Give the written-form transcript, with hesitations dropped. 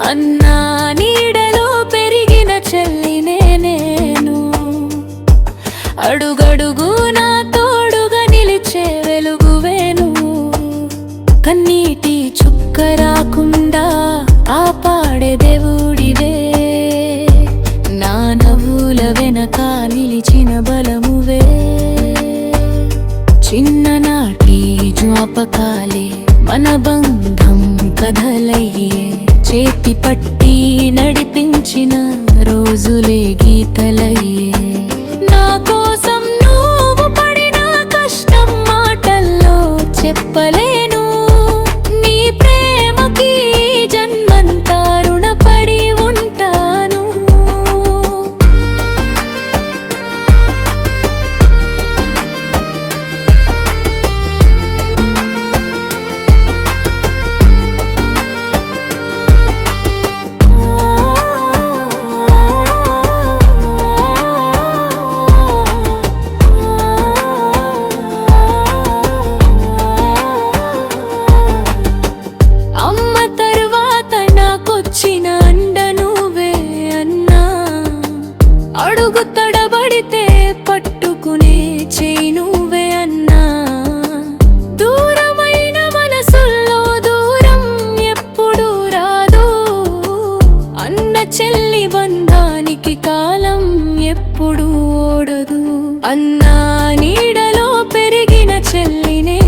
అన్నా నీడలో పెరిగిన చెల్లినే నేను, అడుగడుగు నా తోడుగా నిలిచే వెలుగువేను. కన్నీటి చుక్క రాకుండా కాపాడే దేవుడివే, నా నవ్వుల వెనక నిలిచిన బలమువే. చిన్ననాటి జ్ఞాపకాలే మన బంధం కథలయ్యే, చేతి పట్టి నడిపించిన రోజులే గీతలయ్యే. నా కోసం నువ్వు పడిన కష్టం మాటల్లో చెప్పలేను, నీ ప్రేమకి జన్మంతా రుణపడి ఉంటాను. అడుగు తడబడితే పట్టుకునే చేయి నువ్వే అన్నా, దూరమైన మనసుల్లో దూరం ఎప్పుడు రాదు. అన్న చెల్లి బంధానికి కాలం ఎప్పుడు ఓడదు. అన్నా నీడలో పెరిగిన చెల్లినే